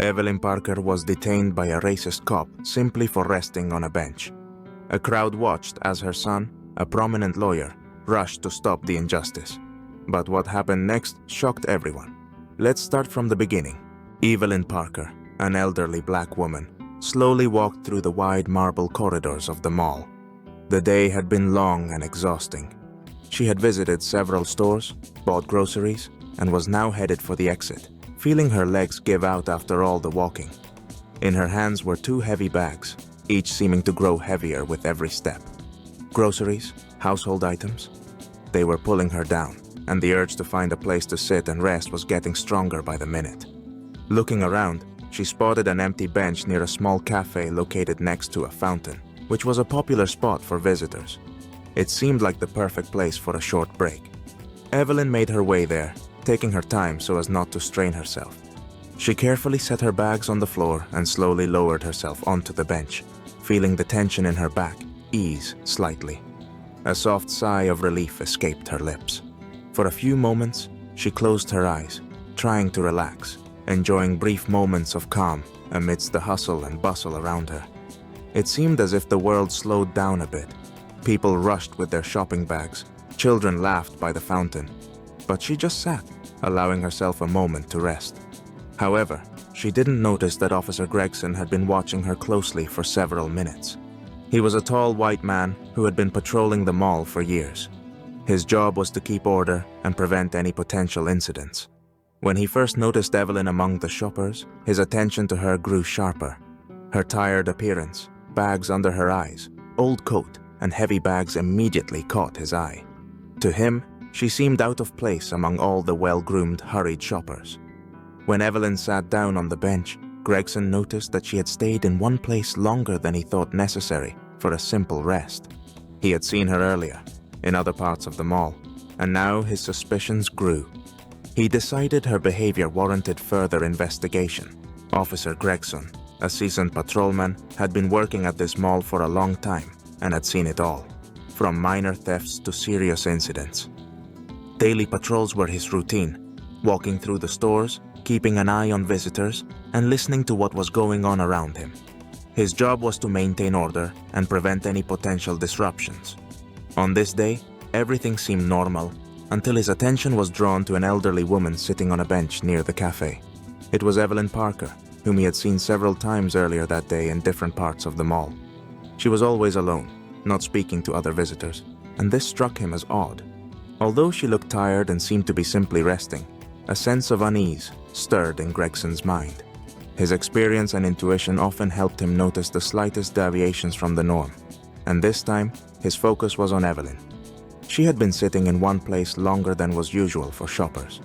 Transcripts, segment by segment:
Evelyn Parker was detained by a racist cop simply for resting on a bench. A crowd watched as her son, a prominent lawyer, rushed to stop the injustice. But what happened next shocked everyone. Let's start from the beginning. Evelyn Parker, an elderly black woman, slowly walked through the wide marble corridors of the mall. The day had been long and exhausting. She had visited several stores, bought groceries, and was now headed for the exit, feeling her legs give out after all the walking. In her hands were two heavy bags, each seeming to grow heavier with every step. Groceries, household items. They were pulling her down, and the urge to find a place to sit and rest was getting stronger by the minute. Looking around, she spotted an empty bench near a small cafe located next to a fountain, which was a popular spot for visitors. It seemed like the perfect place for a short break. Evelyn made her way there, taking her time so as not to strain herself. She carefully set her bags on the floor and slowly lowered herself onto the bench, feeling the tension in her back ease slightly. A soft sigh of relief escaped her lips. For a few moments, she closed her eyes, trying to relax, enjoying brief moments of calm amidst the hustle and bustle around her. It seemed as if the world slowed down a bit. People rushed with their shopping bags, children laughed by the fountain, but she just sat, allowing herself a moment to rest. However, she didn't notice that Officer Gregson had been watching her closely for several minutes. He was a tall white man who had been patrolling the mall for years. His job was to keep order and prevent any potential incidents. When he first noticed Evelyn among the shoppers, his attention to her grew sharper. Her tired appearance, bags under her eyes, old coat, and heavy bags immediately caught his eye. To him, she seemed out of place among all the well-groomed, hurried shoppers. When Evelyn sat down on the bench, Gregson noticed that she had stayed in one place longer than he thought necessary for a simple rest. He had seen her earlier, in other parts of the mall, and now his suspicions grew. He decided her behavior warranted further investigation. Officer Gregson, a seasoned patrolman, had been working at this mall for a long time and had seen it all, from minor thefts to serious incidents. Daily patrols were his routine, walking through the stores, keeping an eye on visitors, and listening to what was going on around him. His job was to maintain order and prevent any potential disruptions. On this day, everything seemed normal until his attention was drawn to an elderly woman sitting on a bench near the cafe. It was Evelyn Parker, whom he had seen several times earlier that day in different parts of the mall. She was always alone, not speaking to other visitors, and this struck him as odd. Although she looked tired and seemed to be simply resting, a sense of unease stirred in Gregson's mind. His experience and intuition often helped him notice the slightest deviations from the norm, and this time, his focus was on Evelyn. She had been sitting in one place longer than was usual for shoppers.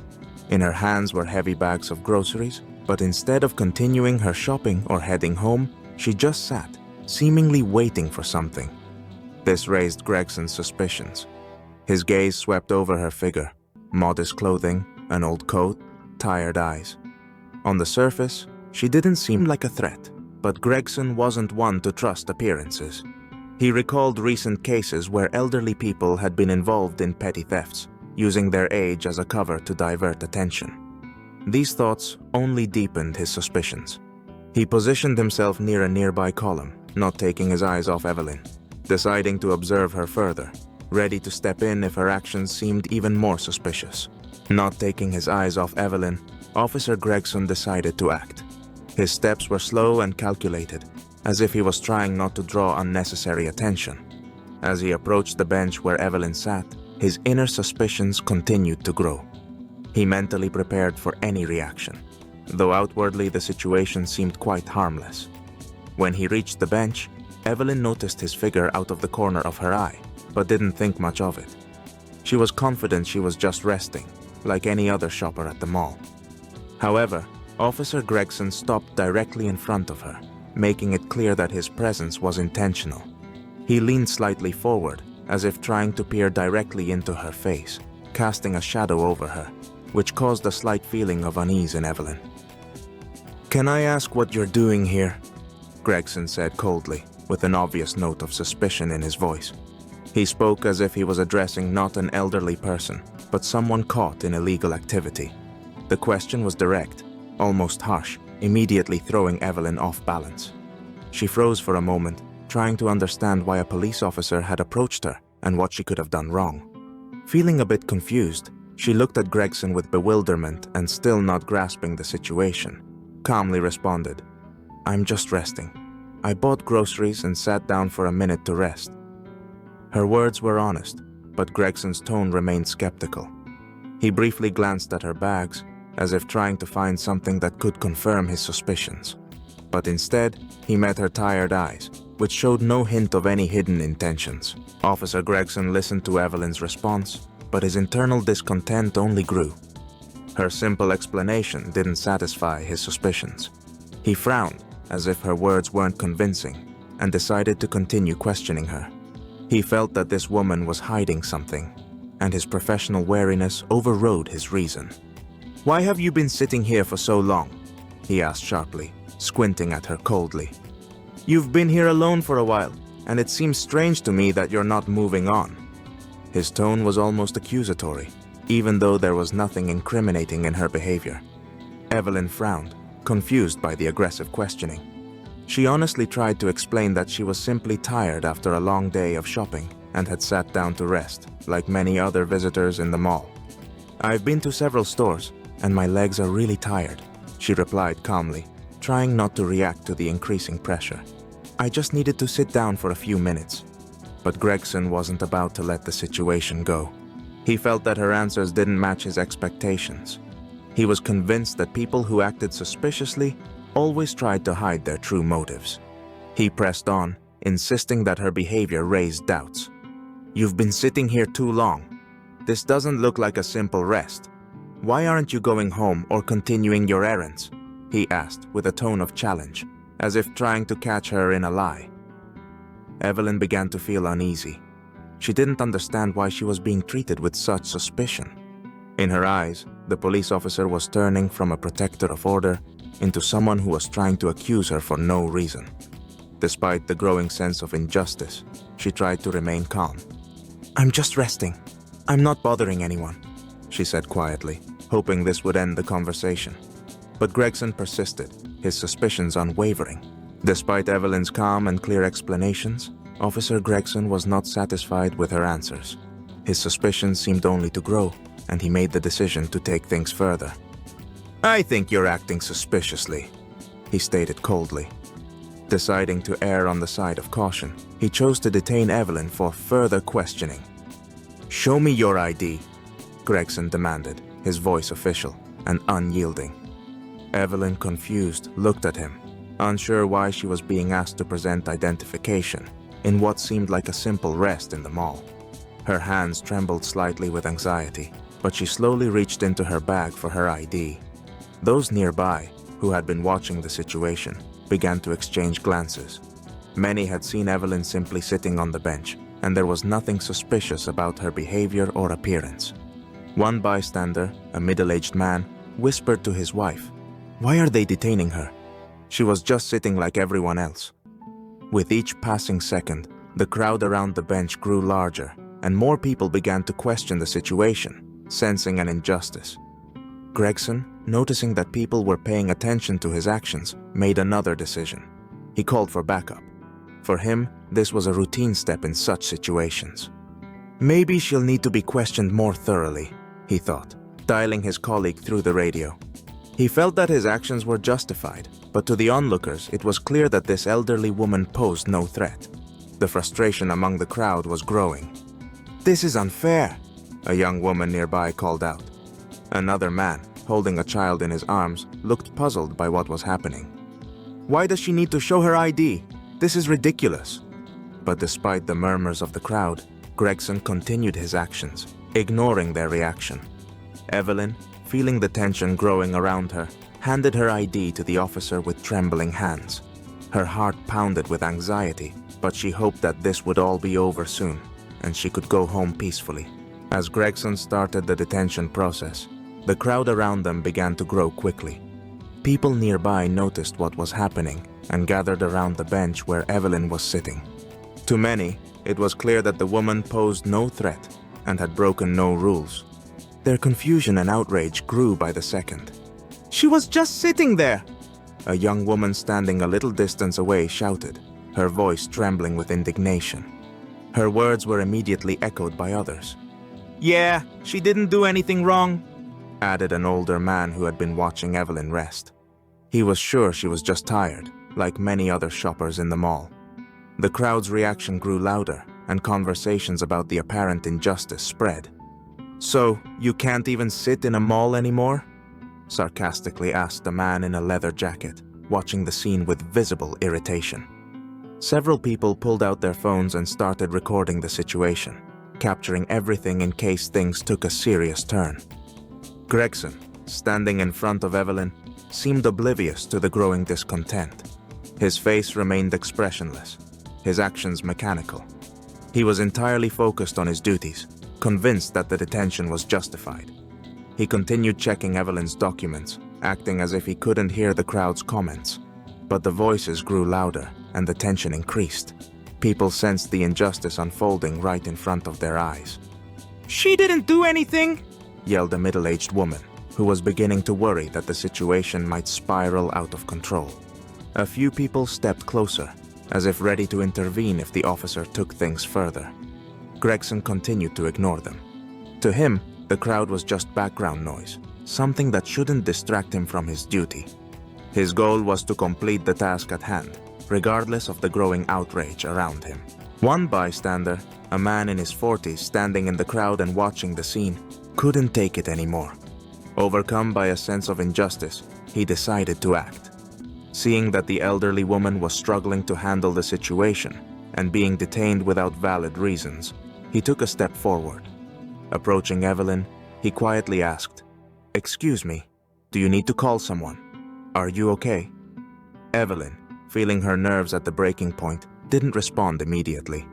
In her hands were heavy bags of groceries, but instead of continuing her shopping or heading home, she just sat, seemingly waiting for something. This raised Gregson's suspicions. His gaze swept over her figure, modest clothing, an old coat, tired eyes. On the surface, she didn't seem like a threat, but Gregson wasn't one to trust appearances. He recalled recent cases where elderly people had been involved in petty thefts, using their age as a cover to divert attention. These thoughts only deepened his suspicions. He positioned himself near a nearby column, not taking his eyes off Evelyn, deciding to observe her further, ready to step in if her actions seemed even more suspicious. Not taking his eyes off Evelyn, Officer Gregson decided to act. His steps were slow and calculated, as if he was trying not to draw unnecessary attention. As he approached the bench where Evelyn sat, his inner suspicions continued to grow. He mentally prepared for any reaction, though outwardly the situation seemed quite harmless. When he reached the bench, Evelyn noticed his figure out of the corner of her eye, but didn't think much of it. She was confident she was just resting, like any other shopper at the mall. However, Officer Gregson stopped directly in front of her, making it clear that his presence was intentional. He leaned slightly forward, as if trying to peer directly into her face, casting a shadow over her, which caused a slight feeling of unease in Evelyn. "Can I ask what you're doing here?" Gregson said coldly, with an obvious note of suspicion in his voice. He spoke as if he was addressing not an elderly person, but someone caught in illegal activity. The question was direct, almost harsh, immediately throwing Evelyn off balance. She froze for a moment, trying to understand why a police officer had approached her and what she could have done wrong. Feeling a bit confused, she looked at Gregson with bewilderment and, still not grasping the situation, calmly responded, "I'm just resting. I bought groceries and sat down for a minute to rest." Her words were honest, but Gregson's tone remained skeptical. He briefly glanced at her bags, as if trying to find something that could confirm his suspicions. But instead, he met her tired eyes, which showed no hint of any hidden intentions. Officer Gregson listened to Evelyn's response, but his internal discontent only grew. Her simple explanation didn't satisfy his suspicions. He frowned, as if her words weren't convincing, and decided to continue questioning her. He felt that this woman was hiding something, and his professional wariness overrode his reason. "Why have you been sitting here for so long?" he asked sharply, squinting at her coldly. "You've been here alone for a while, and it seems strange to me that you're not moving on." His tone was almost accusatory, even though there was nothing incriminating in her behavior. Evelyn frowned, confused by the aggressive questioning. She honestly tried to explain that she was simply tired after a long day of shopping and had sat down to rest, like many other visitors in the mall. "I've been to several stores, and my legs are really tired," she replied calmly, trying not to react to the increasing pressure. "I just needed to sit down for a few minutes." But Gregson wasn't about to let the situation go. He felt that her answers didn't match his expectations. He was convinced that people who acted suspiciously always tried to hide their true motives. He pressed on, insisting that her behavior raised doubts. "You've been sitting here too long. This doesn't look like a simple rest. Why aren't you going home or continuing your errands?" he asked with a tone of challenge, as if trying to catch her in a lie. Evelyn began to feel uneasy. She didn't understand why she was being treated with such suspicion. In her eyes, the police officer was turning from a protector of order into someone who was trying to accuse her for no reason. Despite the growing sense of injustice, she tried to remain calm. "I'm just resting. I'm not bothering anyone," she said quietly, hoping this would end the conversation. But Gregson persisted, his suspicions unwavering. Despite Evelyn's calm and clear explanations, Officer Gregson was not satisfied with her answers. His suspicions seemed only to grow, and he made the decision to take things further. "I think you're acting suspiciously," he stated coldly. Deciding to err on the side of caution, he chose to detain Evelyn for further questioning. "Show me your ID," Gregson demanded, his voice official and unyielding. Evelyn, confused, looked at him, unsure why she was being asked to present identification in what seemed like a simple rest in the mall. Her hands trembled slightly with anxiety, but she slowly reached into her bag for her ID. Those nearby, who had been watching the situation, began to exchange glances. Many had seen Evelyn simply sitting on the bench, and there was nothing suspicious about her behavior or appearance. One bystander, a middle-aged man, whispered to his wife, "Why are they detaining her? She was just sitting like everyone else." With each passing second, the crowd around the bench grew larger, and more people began to question the situation, sensing an injustice. Gregson, noticing that people were paying attention to his actions, made another decision. He called for backup. For him, this was a routine step in such situations. "Maybe she'll need to be questioned more thoroughly," he thought, dialing his colleague through the radio. He felt that his actions were justified, but to the onlookers it was clear that this elderly woman posed no threat. The frustration among the crowd was growing. "This is unfair," a young woman nearby called out. Another man, holding a child in his arms, looked puzzled by what was happening. "Why does she need to show her ID? This is ridiculous." But despite the murmurs of the crowd, Gregson continued his actions, ignoring their reaction. Evelyn, feeling the tension growing around her, handed her ID to the officer with trembling hands. Her heart pounded with anxiety, but she hoped that this would all be over soon, and she could go home peacefully. As Gregson started the detention process, the crowd around them began to grow quickly. People nearby noticed what was happening and gathered around the bench where Evelyn was sitting. To many, it was clear that the woman posed no threat and had broken no rules. Their confusion and outrage grew by the second. "She was just sitting there!" a young woman standing a little distance away shouted, her voice trembling with indignation. Her words were immediately echoed by others. "Yeah, she didn't do anything wrong," added an older man who had been watching Evelyn rest. He was sure she was just tired, like many other shoppers in the mall. The crowd's reaction grew louder, and conversations about the apparent injustice spread. "So, you can't even sit in a mall anymore?" sarcastically asked a man in a leather jacket, watching the scene with visible irritation. Several people pulled out their phones and started recording the situation, capturing everything in case things took a serious turn. Gregson, standing in front of Evelyn, seemed oblivious to the growing discontent. His face remained expressionless, his actions mechanical. He was entirely focused on his duties, convinced that the detention was justified. He continued checking Evelyn's documents, acting as if he couldn't hear the crowd's comments. But the voices grew louder, and the tension increased. People sensed the injustice unfolding right in front of their eyes. "She didn't do anything!" yelled a middle-aged woman, who was beginning to worry that the situation might spiral out of control. A few people stepped closer, as if ready to intervene if the officer took things further. Gregson continued to ignore them. To him, the crowd was just background noise, something that shouldn't distract him from his duty. His goal was to complete the task at hand, regardless of the growing outrage around him. One bystander, a man in his 40s standing in the crowd and watching the scene, couldn't take it anymore. Overcome by a sense of injustice, he decided to act. Seeing that the elderly woman was struggling to handle the situation and being detained without valid reasons, he took a step forward. Approaching Evelyn, he quietly asked, "Excuse me, do you need to call someone? Are you okay?" Evelyn, feeling her nerves at the breaking point, didn't respond immediately.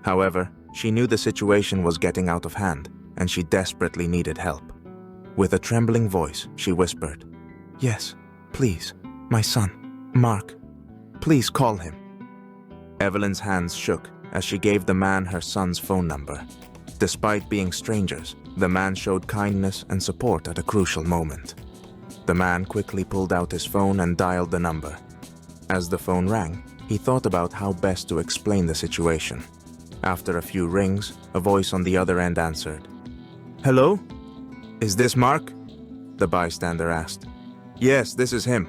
However, she knew the situation was getting out of hand, and she desperately needed help. With a trembling voice, she whispered, "Yes, please, my son, Mark. Please call him." Evelyn's hands shook as she gave the man her son's phone number. Despite being strangers, the man showed kindness and support at a crucial moment. The man quickly pulled out his phone and dialed the number. As the phone rang, he thought about how best to explain the situation. After a few rings, a voice on the other end answered. "Hello? Is this Mark?" the bystander asked. "Yes, this is him.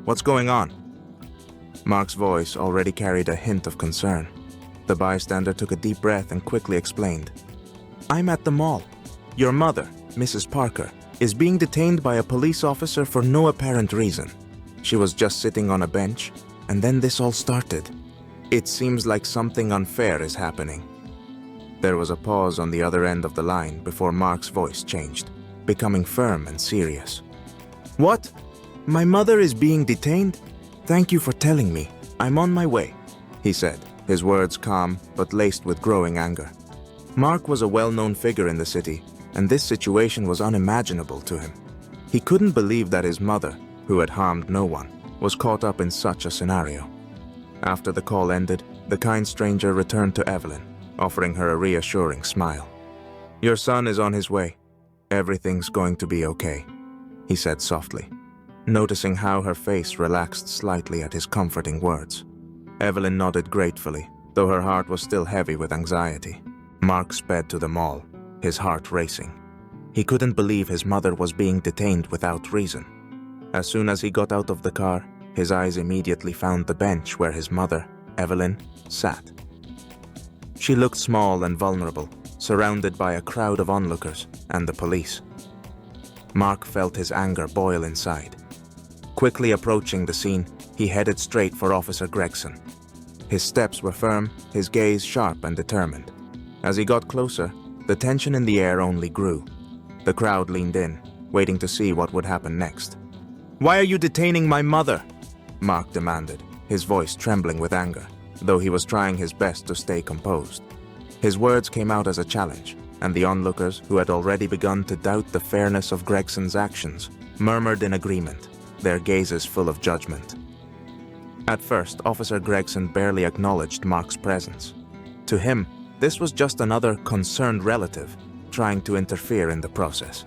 What's going on?" Mark's voice already carried a hint of concern. The bystander took a deep breath and quickly explained. "I'm at the mall. Your mother, Mrs. Parker, is being detained by a police officer for no apparent reason. She was just sitting on a bench, and then this all started. It seems like something unfair is happening." There was a pause on the other end of the line before Mark's voice changed, becoming firm and serious. "What? My mother is being detained? Thank you for telling me. I'm on my way," he said, his words calm but laced with growing anger. Mark was a well-known figure in the city, and this situation was unimaginable to him. He couldn't believe that his mother, who had harmed no one, was caught up in such a scenario. After the call ended, the kind stranger returned to Evelyn, offering her a reassuring smile. "Your son is on his way. Everything's going to be okay," he said softly, noticing how her face relaxed slightly at his comforting words. Evelyn nodded gratefully, though her heart was still heavy with anxiety. Mark sped to the mall, his heart racing. He couldn't believe his mother was being detained without reason. As soon as he got out of the car, his eyes immediately found the bench where his mother, Evelyn, sat. She looked small and vulnerable, surrounded by a crowd of onlookers and the police. Mark felt his anger boil inside. Quickly approaching the scene, he headed straight for Officer Gregson. His steps were firm, his gaze sharp and determined. As he got closer, the tension in the air only grew. The crowd leaned in, waiting to see what would happen next. "Why are you detaining my mother?" Mark demanded, his voice trembling with anger, though he was trying his best to stay composed. His words came out as a challenge, and the onlookers, who had already begun to doubt the fairness of Gregson's actions, murmured in agreement, their gazes full of judgment. At first, Officer Gregson barely acknowledged Mark's presence. To him, this was just another concerned relative trying to interfere in the process.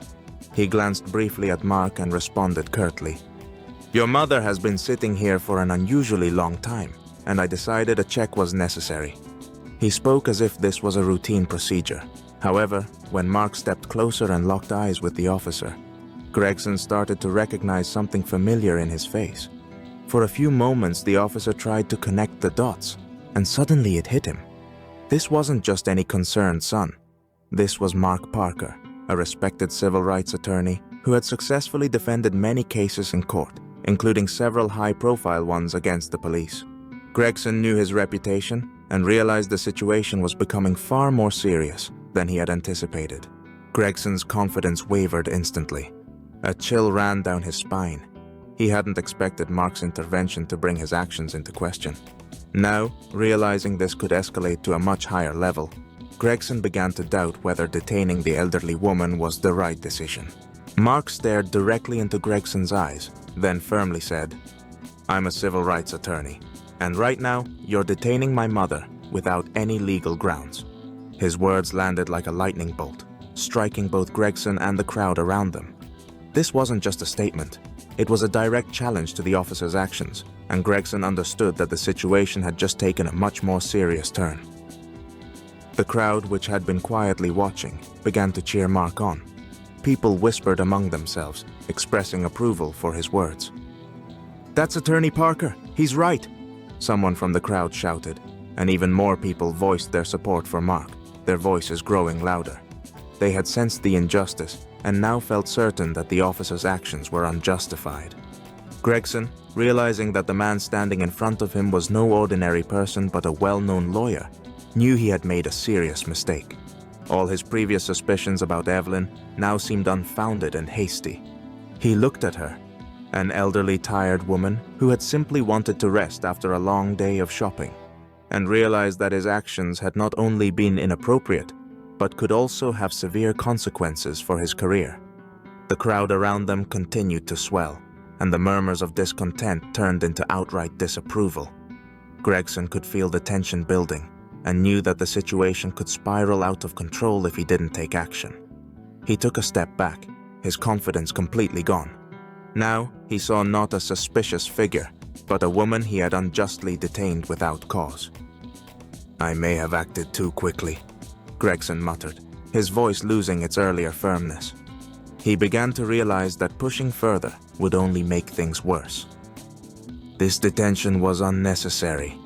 He glanced briefly at Mark and responded curtly, Your mother has been sitting here for an unusually long time, and I decided a check was necessary. He spoke as if this was a routine procedure. However, when Mark stepped closer and locked eyes with the officer, Gregson started to recognize something familiar in his face. For a few moments, the officer tried to connect the dots, and suddenly it hit him. This wasn't just any concerned son. This was Mark Parker, a respected civil rights attorney who had successfully defended many cases in court, including several high-profile ones against the police. Gregson knew his reputation and realized the situation was becoming far more serious than he had anticipated. Gregson's confidence wavered instantly. A chill ran down his spine. He hadn't expected Mark's intervention to bring his actions into question. Now, realizing this could escalate to a much higher level, Gregson began to doubt whether detaining the elderly woman was the right decision. Mark stared directly into Gregson's eyes, then firmly said, "I'm a civil rights attorney, and right now you're detaining my mother without any legal grounds." His words landed like a lightning bolt, striking both Gregson and the crowd around them. This wasn't just a statement. It was a direct challenge to the officer's actions, and Gregson understood that the situation had just taken a much more serious turn. The crowd, which had been quietly watching, began to cheer Mark on. People whispered among themselves, expressing approval for his words. "That's Attorney Parker. He's right," someone from the crowd shouted, and even more people voiced their support for Mark, their voices growing louder. They had sensed the injustice and now felt certain that the officer's actions were unjustified. Gregson, realizing that the man standing in front of him was no ordinary person but a well-known lawyer, knew he had made a serious mistake. All his previous suspicions about Evelyn now seemed unfounded and hasty. He looked at her, an elderly, tired woman who had simply wanted to rest after a long day of shopping, and realized that his actions had not only been inappropriate, but could also have severe consequences for his career. The crowd around them continued to swell, and the murmurs of discontent turned into outright disapproval. Gregson could feel the tension building, and knew that the situation could spiral out of control if he didn't take action. He took a step back, his confidence completely gone. Now, he saw not a suspicious figure, but a woman he had unjustly detained without cause. "I may have acted too quickly," Gregson muttered, his voice losing its earlier firmness. He began to realize that pushing further would only make things worse. "This detention was unnecessary,"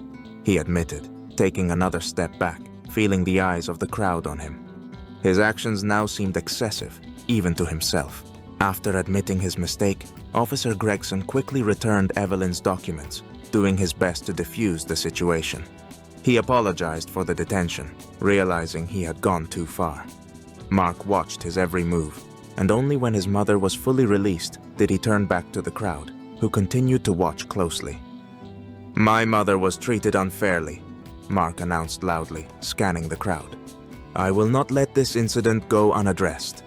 he admitted, taking another step back, feeling the eyes of the crowd on him. His actions now seemed excessive, even to himself. After admitting his mistake, Officer Gregson quickly returned Evelyn's documents, doing his best to defuse the situation. He apologized for the detention, realizing he had gone too far. Mark watched his every move, and only when his mother was fully released did he turn back to the crowd, who continued to watch closely. "My mother was treated unfairly," Mark announced loudly, scanning the crowd. "I will not let this incident go unaddressed.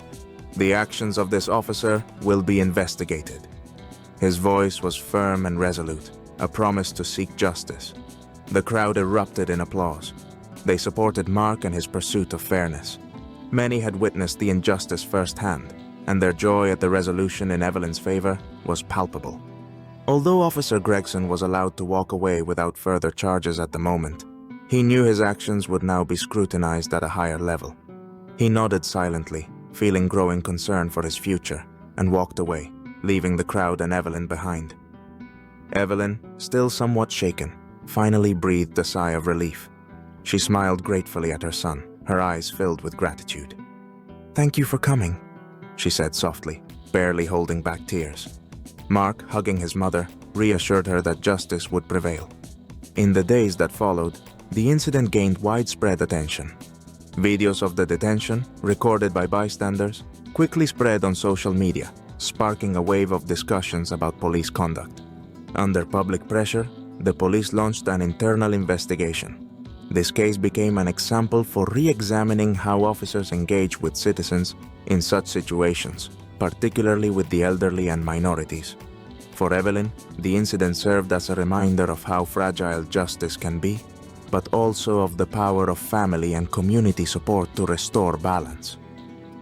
The actions of this officer will be investigated." His voice was firm and resolute, a promise to seek justice. The crowd erupted in applause. They supported Mark and his pursuit of fairness. Many had witnessed the injustice firsthand, and their joy at the resolution in Evelyn's favor was palpable. Although Officer Gregson was allowed to walk away without further charges at the moment, he knew his actions would now be scrutinized at a higher level. He nodded silently, feeling growing concern for his future, and walked away, leaving the crowd and Evelyn behind. Evelyn, still somewhat shaken, finally breathed a sigh of relief. She smiled gratefully at her son, her eyes filled with gratitude. "Thank you for coming," she said softly, barely holding back tears. Mark, hugging his mother, reassured her that justice would prevail. In the days that followed, the incident gained widespread attention. Videos of the detention, recorded by bystanders, quickly spread on social media, sparking a wave of discussions about police conduct. Under public pressure, the police launched an internal investigation. This case became an example for re-examining how officers engage with citizens in such situations, particularly with the elderly and minorities. For Evelyn, the incident served as a reminder of how fragile justice can be, but also of the power of family and community support to restore balance.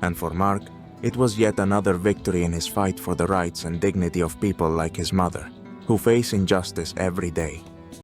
And for Mark, It was yet another victory in his fight for the rights and dignity of people like his mother, who face injustice every day.